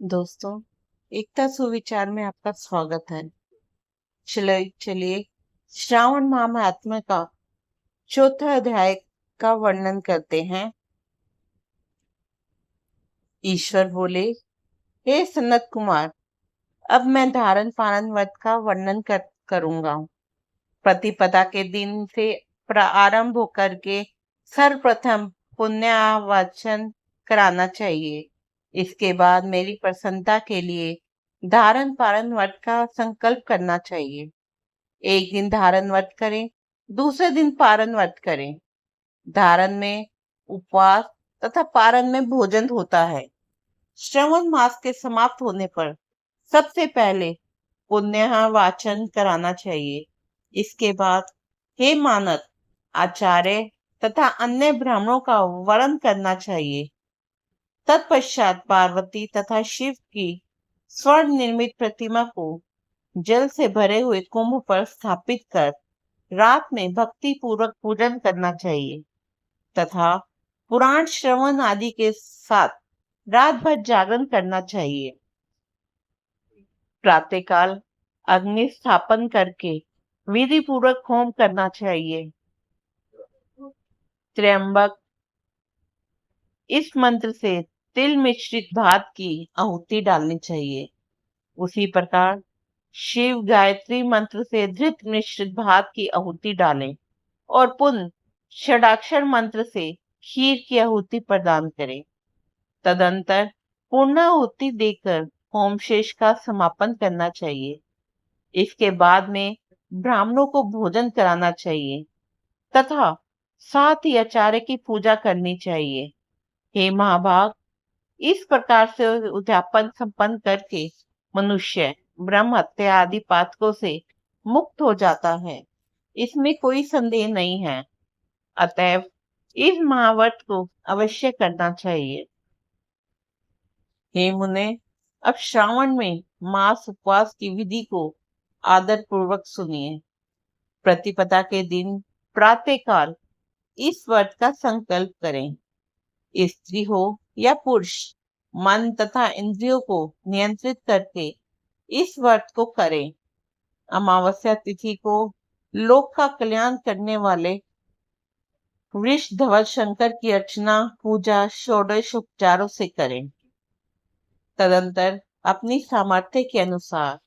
दोस्तों, एकता सुविचार में आपका स्वागत है। चलिए श्रावण माह महात्म्य का चौथा अध्याय का वर्णन करते हैं। ईश्वर बोले, हे सनत कुमार, अब मैं धारण पारण व्रत का वर्णन करूंगा। प्रतिपदा के दिन से प्रारंभ होकर के सर्वप्रथम पुण्यावाचन कराना चाहिए। इसके बाद मेरी प्रसन्नता के लिए धारण पारण व्रत का संकल्प करना चाहिए। एक दिन धारण व्रत करें, दूसरे दिन पारण व्रत करें। धारण में उपवास तथा पारण में भोजन होता है। श्रवण मास के समाप्त होने पर सबसे पहले पुण्य वाचन कराना चाहिए। इसके बाद हे मानद, आचार्य तथा अन्य ब्राह्मणों का वरण करना चाहिए। तत्पश्चात पार्वती तथा शिव की स्वर्ण निर्मित प्रतिमा को जल से भरे हुए कुंभ पर स्थापित कर रात में भक्ति पूर्वक पूजन करना चाहिए तथा पुराण श्रवण आदि के साथ रात भर जागरण करना चाहिए। प्रातःकाल अग्नि स्थापन करके विधि पूर्वक होम करना चाहिए। त्र्यंबक इस मंत्र से तिल मिश्रित भात की आहुति डालनी चाहिए। उसी प्रकार शिव गायत्री मंत्र से धृत मिश्रित भात की आहुति डालें और पुनः षडाक्षर मंत्र से खीर की आहुति प्रदान करें। तदंतर पूर्णाहुति देकर होम शेष का समापन करना चाहिए। इसके बाद में ब्राह्मणों को भोजन कराना चाहिए तथा साथ ही आचार्य की पूजा करनी चाहिए। हे महाभाग, इस प्रकार से उद्यापन संपन्न करके मनुष्य ब्रह्म हत्या आदि पातकों से मुक्त हो जाता है। इसमें कोई संदेह नहीं है। अतएव इस महाव्रत को अवश्य करना चाहिए। हे मुने, अब श्रावण में मास उपवास की विधि को आदर पूर्वक सुनिए। प्रतिपदा के दिन प्रातःकाल इस व्रत का संकल्प करें। स्त्री हो या पुरुष, मन तथा इंद्रियों को नियंत्रित करके इस व्रत को करें। अमावस्या तिथि को लोक का कल्याण करने वाले वृषध्वज शंकर की अर्चना पूजा षोडश उपचारों से करें। तदंतर अपनी सामर्थ्य के अनुसार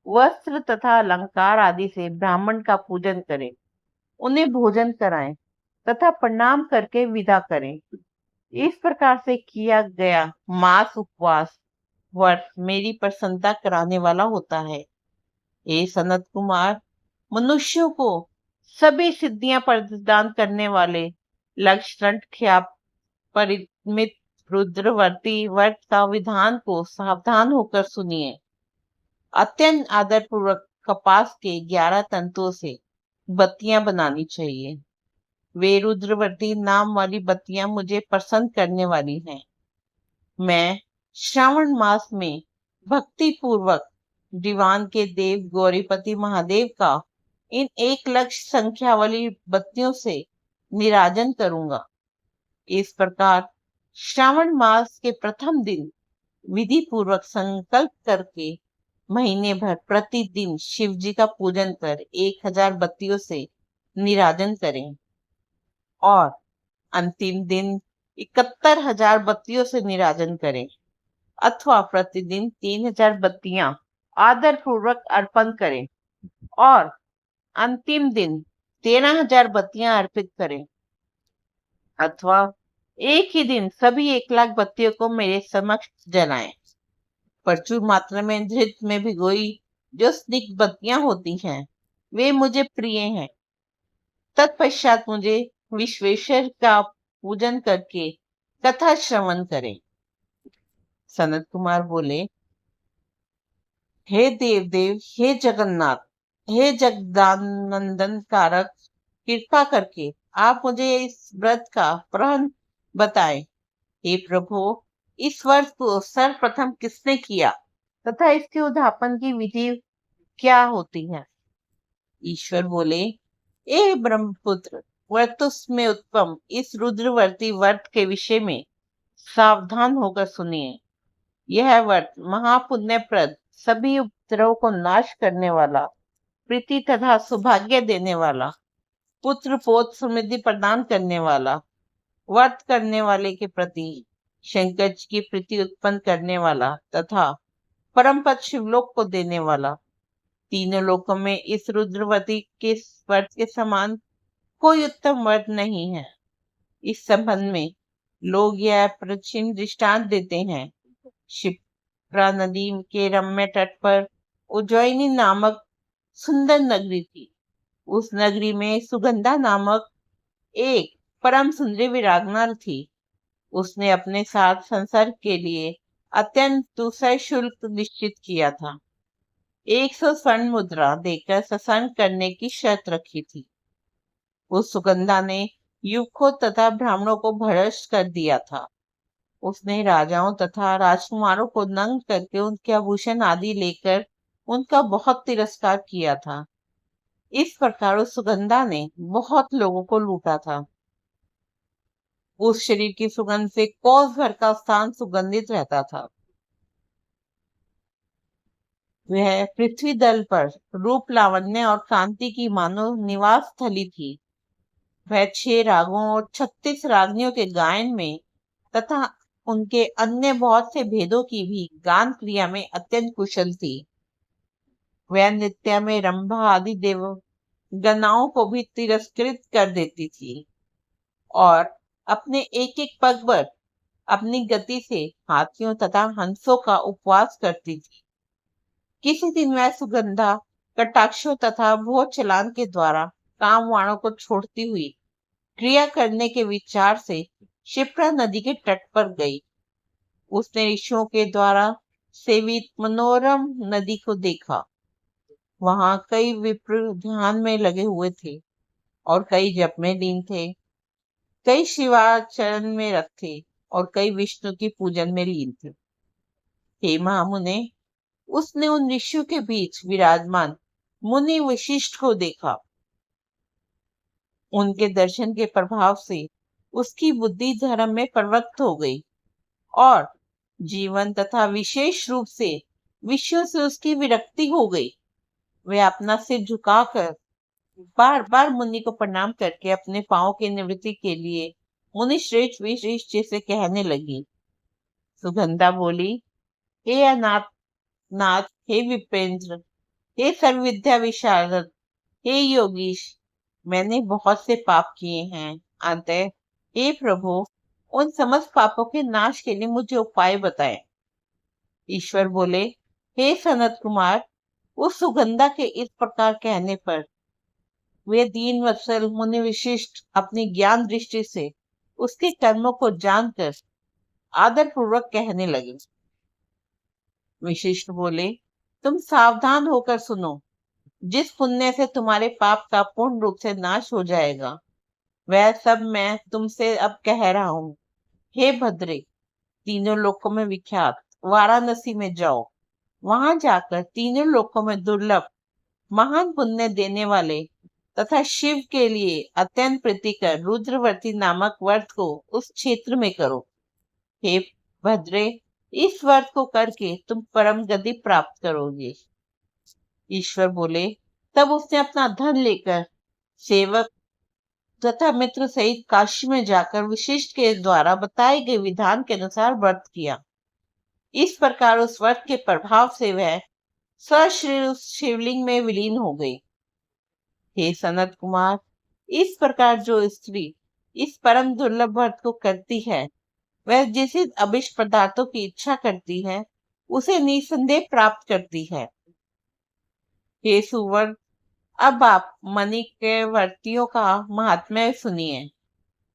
वस्त्र तथा अलंकार आदि से ब्राह्मण का पूजन करें, उन्हें भोजन कराएं तथा प्रणाम करके विदा करें। इस प्रकार से किया गया मास उपवास व्रत मेरी प्रसन्नता कराने वाला होता है। हे सनत कुमार, मनुष्यों को सभी सिद्धियां प्रदान करने वाले लक्ष्मण परिमित रुद्रवर्ती व्रत का विधान को सावधान होकर सुनिए। अत्यंत आदर पूर्वक कपास के 11 तंतुओं से बत्तियां बनानी चाहिए। वे रुद्रवर्ती नाम वाली बत्तियां मुझे प्रसन्न करने वाली हैं। मैं श्रावण मास में भक्ति पूर्वक दीवान के देव गौरीपति महादेव का इन 1 लाख संख्या वाली बत्तियों से निराजन करूंगा। इस प्रकार श्रावण मास के प्रथम दिन विधि पूर्वक संकल्प करके महीने भर प्रतिदिन शिव जी का पूजन कर 1000 बत्तियों से निराजन करें और अंतिम दिन 71,000 बत्तियों से निराजन करें अथवा प्रतिदिन 3000 बत्तियां आदर पूर्वक अर्पण करें और अंतिम दिन 13,000 बत्तियां अर्पित करें अथवा एक ही दिन सभी 1 लाख बत्तियों को मेरे समक्ष जलाएं। प्रचुर मात्रा में घृत में भिगोई जो स्निग्ध बत्तियां होती हैं, वे मुझे प्रिय हैं। तत्पश्चात मुझे विश्वेश्वर का पूजन करके कथा श्रवण करें। सनत कुमार बोले, हे देव देव, हे जगन्नाथ, हे जगदानंदन कारक, कृपा करके आप मुझे इस व्रत का प्रण बताएं। हे प्रभु, इस व्रत को सर्वप्रथम किसने किया तथा इसके उद्यापन की विधि क्या होती है? ईश्वर बोले, ए ब्रह्मपुत्र, वर्तुस में उत्पन्न इस रुद्रवर्ती व्रत के विषय में सावधान होकर सुनिए। यह व्रत महापुण्यप्रद, सभी उपद्रव को नाश करने वाला, प्रीति तथा सौभाग्य देने वाला, पुत्र पौत्र समृद्धि प्रदान करने वाला, व्रत करने वाले के प्रति शंकर जी की प्रीति उत्पन्न करने वाला तथा परम पद शिवलोक को देने वाला, तीनों लोकों में इस रुद्रवती के व्रत के समान कोई उत्तम व्रत नहीं है। इस संबंध में लोग यह प्राचीन दृष्टांत देते हैं। क्षिप्रा नदी के रम्य तट पर उज्जैनी नामक सुंदर नगरी थी। उस नगरी में सुगंधा नामक एक परम सुंदरी विरागना थी। उसने अपने साथ संसर्ग के लिए अत्यंत दूसरा शुल्क निश्चित किया था। 100 स्वर्ण मुद्रा देकर सत्संग करने की शर्त रखी थी। उस सुगंधा ने युवकों तथा ब्राह्मणों को भ्रष्ट कर दिया था। उसने राजाओं तथा राजकुमारों को नंग करके उनके आभूषण आदि लेकर उनका बहुत तिरस्कार किया था। इस प्रकार उस सुगंधा ने बहुत लोगों को लूटा था। उस शरीर की सुगंध से कोस भर का स्थान सुगंधित रहता था। वह पृथ्वी दल पर रूप लावण्य और कांति की मानो निवास स्थली थी। वह 6 रागों और 36 रागनियों के गायन में तथा उनके अन्य बहुत से भेदों की भी गान क्रिया में अत्यंत कुशल थी। वह नृत्य में रंभा आदि देव गणाओं को भी तिरस्कृत कर देती थी और अपने एक एक पग पर अपनी गति से हाथियों तथा हंसों का उपवास करती थी। किसी दिन वह सुगंधा कटाक्षों तथा भोज चलान के द्वारा कामवाणों को छोड़ती हुई क्रिया करने के विचार से क्षिप्रा नदी के तट पर गई। उसने ऋषियों के द्वारा सेवित मनोरम नदी को देखा। वहां कई विप्र ध्यान में लगे हुए थे और कई जप में लीन थे, कई शिवाचरण में रत थे और कई विष्णु की पूजन में लीन थे। हे महामुने, उसने उन ऋषियों के बीच विराजमान मुनि वशिष्ठ को देखा। उनके दर्शन के प्रभाव से उसकी बुद्धि धर्म में प्रवृत्त हो गई और जीवन तथा विशेष रूप से विषयों से उसकी विरक्ति हो गई। वह अपना सिर झुकाकर बार बार मुनि को प्रणाम करके अपने पांव की निवृत्ति के लिए मुनि श्रेष्ठ विशिष्ट से कहने लगी। सुगंधा बोली, हे अनाथ नाथ, हे विपेंद्र, हे सर्वविद्या विशारद, हे योगीश, मैंने बहुत से पाप किए हैं। अतः हे प्रभु, उन समस्त पापों के नाश के लिए मुझे उपाय बताएं। ईश्वर बोले, हे सनत कुमार, उस सुगंधा के इस प्रकार कहने पर वे दीन वत्सल मुनि विशिष्ट अपनी ज्ञान दृष्टि से उसके कर्मों को जानकर आदर पूर्वक कहने लगे। विशिष्ट बोले, तुम सावधान होकर सुनो। जिस पुण्य से तुम्हारे पाप का पूर्ण रूप से नाश हो जाएगा, वह सब मैं तुमसे अब कह रहा हूं। हे भद्रे, तीनों लोकों में विख्यात वाराणसी में जाओ। वहां जाकर तीनों लोकों में दुर्लभ महान पुण्य देने वाले तथा शिव के लिए अत्यंत प्रीतिकर रुद्रवर्ती नामक व्रत को उस क्षेत्र में करो। हे भद्रे, इस व्रत को करके तुम परम गति प्राप्त करोगे। ईश्वर बोले, तब उसने अपना धन लेकर सेवक तथा मित्र सहित काशी में जाकर विशिष्ट के द्वारा बताए गए विधान के अनुसार व्रत किया। इस प्रकार उस व्रत के प्रभाव से वह सशरीर उस शिवलिंग में विलीन हो गई। हे सनत कुमार, इस प्रकार जो स्त्री इस परम दुर्लभ व्रत को करती है, वह जिस अभिष्ट पदार्थों की इच्छा करती है उसे निसंदेह प्राप्त करती है। हे सुवर, अब आप मणि के वर्तियों का महात्म्य सुनिए।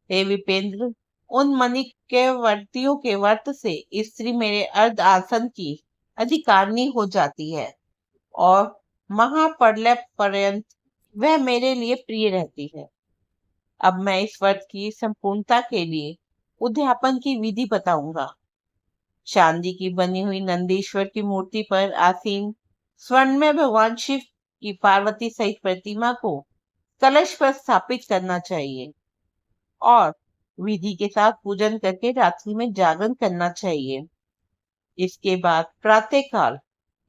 हे विपेंद्र, उन मणि के वर्तियों के व्रत से स्त्री मेरे अर्ध आसन की अधिकारिणी हो जाती है और महाप्रलय पर्यंत वह मेरे लिए प्रिय रहती है। अब मैं इस व्रत की संपूर्णता के लिए उद्यापन की विधि बताऊंगा। चांदी की बनी हुई नंदीश्वर की मूर्ति पर आसीन स्वर्ण में भगवान शिव की पार्वती सहित प्रतिमा को कलश पर स्थापित करना चाहिए और विधि के साथ पूजन करके रात्रि में जागरण करना चाहिए। इसके बाद प्रातःकाल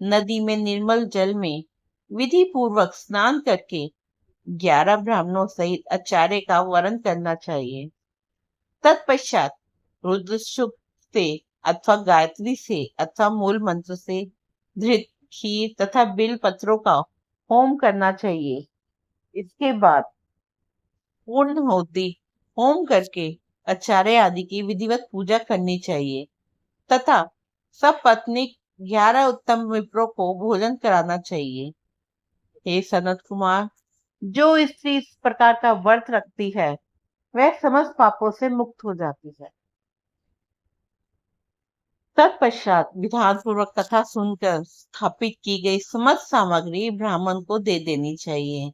नदी में निर्मल जल में विधि पूर्वक स्नान करके 11 ब्राह्मणों सहित आचार्य का वरण करना चाहिए। तत्पश्चात रुद्र शुक से अथवा गायत्री से अथवा मूल मंत्र से धृत खीर तथा बिल पत्रों का होम करना चाहिए। इसके बाद पूर्ण होती होम करके आचार्य आदि की विधिवत पूजा करनी चाहिए तथा सब पत्नी 11 उत्तम विप्रों को भोजन कराना चाहिए। हे सनत कुमार, जो स्त्री इस प्रकार का व्रत रखती है वह समस्त पापों से मुक्त हो जाती है। तत्पश्चात विधान पूर्वक कथा सुनकर स्थापित की गई समस्त सामग्री ब्राह्मण को दे देनी चाहिए।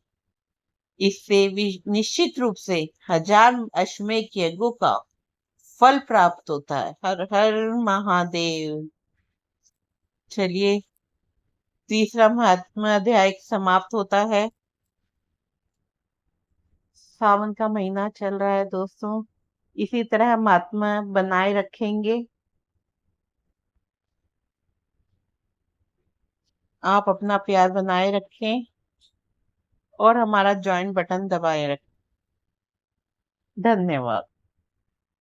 इससे निश्चित रूप से 1000 अश्वमेध यज्ञों का फल प्राप्त होता है। हर हर महादेव। चलिए, तीसरा महात्मा अध्याय समाप्त होता है। सावन का महीना चल रहा है दोस्तों, इसी तरह हम आत्मा बनाए रखेंगे। आप अपना प्यार बनाए रखें और हमारा ज्वाइन बटन दबाए रखें। धन्यवाद।